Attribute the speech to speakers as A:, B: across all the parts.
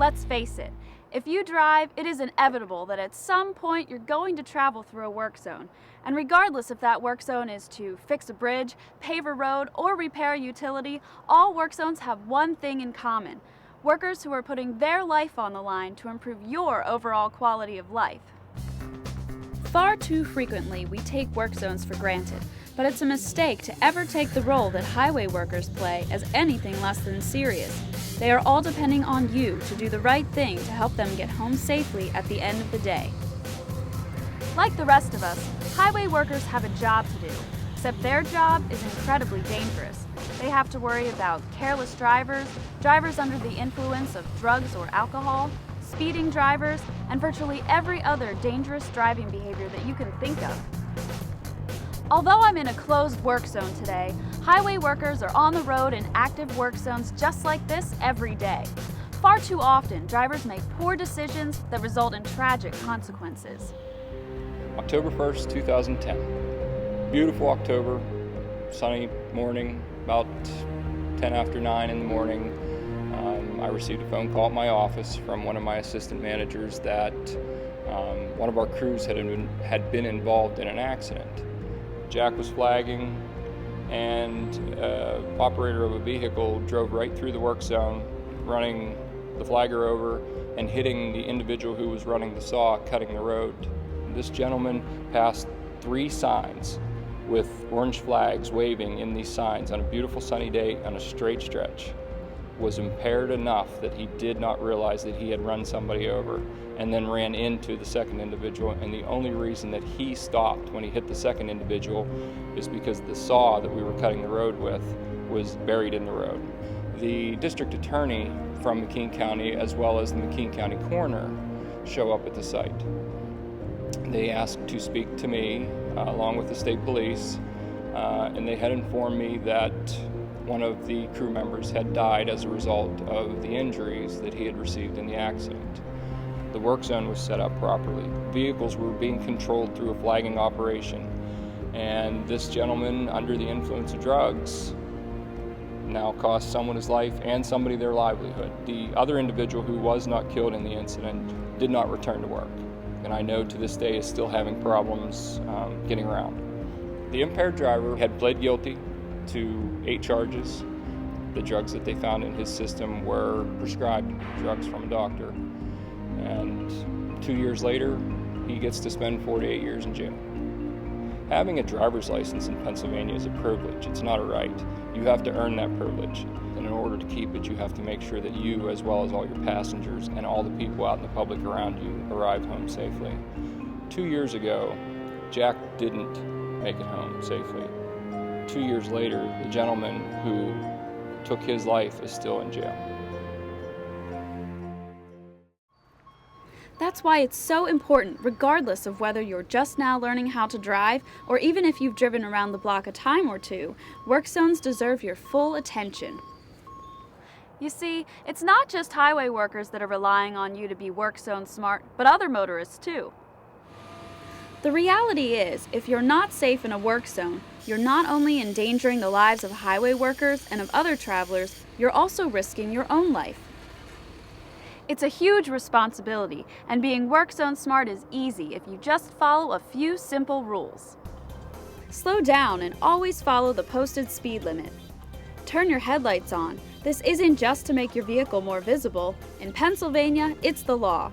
A: Let's face it, if you drive, it is inevitable that at some point you're going to travel through a work zone. And regardless if that work zone is to fix a bridge, pave a road, or repair a utility, all work zones have one thing in common: workers who are putting their life on the line to improve your overall quality of life. Far too frequently, we take work zones for granted, but it's a mistake to ever take the role that highway workers play as anything less than serious. They are all depending on you to do the right thing to help them get home safely at the end of the day. Like the rest of us, highway workers have a job to do, except their job is incredibly dangerous. They have to worry about careless drivers, drivers under the influence of drugs or alcohol, speeding drivers, and virtually every other dangerous driving behavior that you can think of. Although I'm in a closed work zone today, highway workers are on the road in active work zones just like this every day. Far too often, drivers make poor decisions that result in tragic consequences.
B: October 1st, 2010. Beautiful October, sunny morning, about 10 after 9 in the morning. I received a phone call at my office from one of my assistant managers that one of our crews had been involved in an accident. Jack was flagging, and operator of a vehicle drove right through the work zone, running the flagger over and hitting the individual who was running the saw, cutting the road. This gentleman passed 3 signs with orange flags waving in these signs on a beautiful sunny day on a straight stretch. Was impaired enough that he did not realize that he had run somebody over, and then ran into the second individual, and the only reason that he stopped when he hit the second individual is because the saw that we were cutting the road with was buried in the road. The district attorney from McKean County, as well as the McKean County coroner, show up at the site. They asked to speak to me along with the state police, and they had informed me that one of the crew members had died as a result of the injuries that he had received in the accident. The work zone was set up properly. Vehicles were being controlled through a flagging operation, and this gentleman, under the influence of drugs, now cost someone his life and somebody their livelihood. The other individual, who was not killed in the incident, did not return to work, and I know to this day is still having problems getting around. The impaired driver had pled guilty to 8 charges. The drugs that they found in his system were prescribed drugs from a doctor. And 2 years later, he gets to spend 48 years in jail. Having a driver's license in Pennsylvania is a privilege. It's not a right. You have to earn that privilege. And in order to keep it, you have to make sure that you, as well as all your passengers and all the people out in the public around you, arrive home safely. 2 years ago, Jack didn't make it home safely. 2 years later, the gentleman who took his life is still in jail.
A: That's why it's so important, regardless of whether you're just now learning how to drive or even if you've driven around the block a time or two, work zones deserve your full attention. You see, it's not just highway workers that are relying on you to be work zone smart, but other motorists too. The reality is, if you're not safe in a work zone, you're not only endangering the lives of highway workers and of other travelers, you're also risking your own life. It's a huge responsibility, and being work zone smart is easy if you just follow a few simple rules. Slow down and always follow the posted speed limit. Turn your headlights on. This isn't just to make your vehicle more visible. In Pennsylvania, it's the law.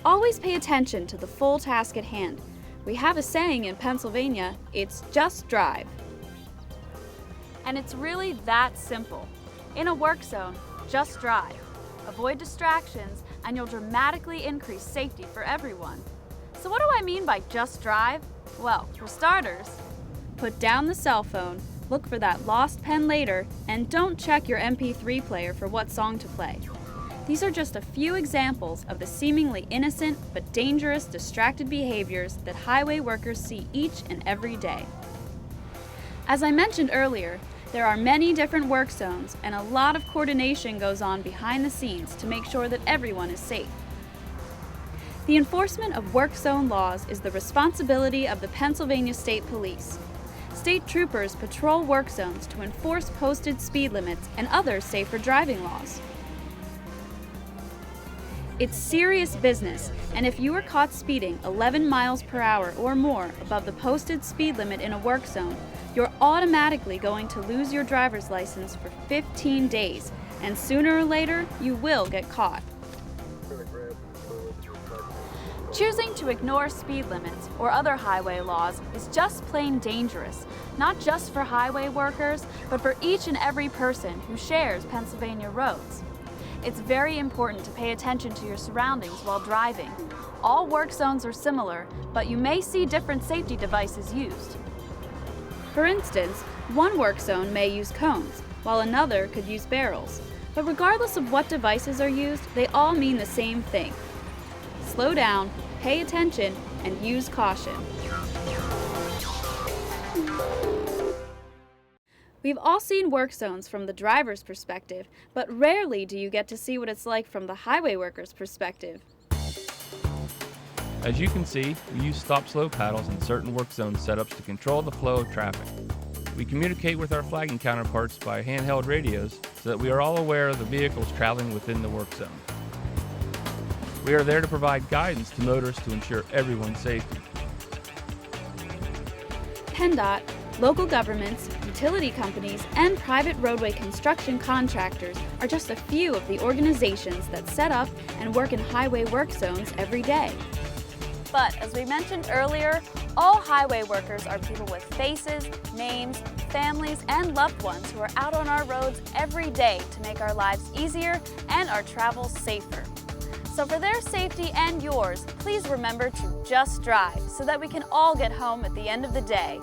A: Always pay attention to the full task at hand. We have a saying in Pennsylvania, it's just drive. And it's really that simple. In a work zone, just drive. Avoid distractions, and you'll dramatically increase safety for everyone. So what do I mean by just drive? Well, for starters, put down the cell phone, look for that lost pen later, and don't check your MP3 player for what song to play. These are just a few examples of the seemingly innocent but dangerous distracted behaviors that highway workers see each and every day. As I mentioned earlier, there are many different work zones, and a lot of coordination goes on behind the scenes to make sure that everyone is safe. The enforcement of work zone laws is the responsibility of the Pennsylvania State Police. State troopers patrol work zones to enforce posted speed limits and other safer driving laws. It's serious business, and if you are caught speeding 11 miles per hour or more above the posted speed limit in a work zone, you're automatically going to lose your driver's license for 15 days, and sooner or later, you will get caught. Choosing to ignore speed limits or other highway laws is just plain dangerous, not just for highway workers, but for each and every person who shares Pennsylvania roads. It's very important to pay attention to your surroundings while driving. All work zones are similar, but you may see different safety devices used. For instance, one work zone may use cones, while another could use barrels. But regardless of what devices are used, they all mean the same thing. Slow down, pay attention, and use caution. We've all seen work zones from the driver's perspective, but rarely do you get to see what it's like from the highway worker's perspective.
C: As you can see, we use stop-slow paddles in certain work zone setups to control the flow of traffic. We communicate with our flagging counterparts by handheld radios so that we are all aware of the vehicles traveling within the work zone. We are there to provide guidance to motorists to ensure everyone's safety.
A: PennDOT, local governments, utility companies, and private roadway construction contractors are just a few of the organizations that set up and work in highway work zones every day. But as we mentioned earlier, all highway workers are people with faces, names, families, and loved ones who are out on our roads every day to make our lives easier and our travel safer. So for their safety and yours, please remember to just drive so that we can all get home at the end of the day.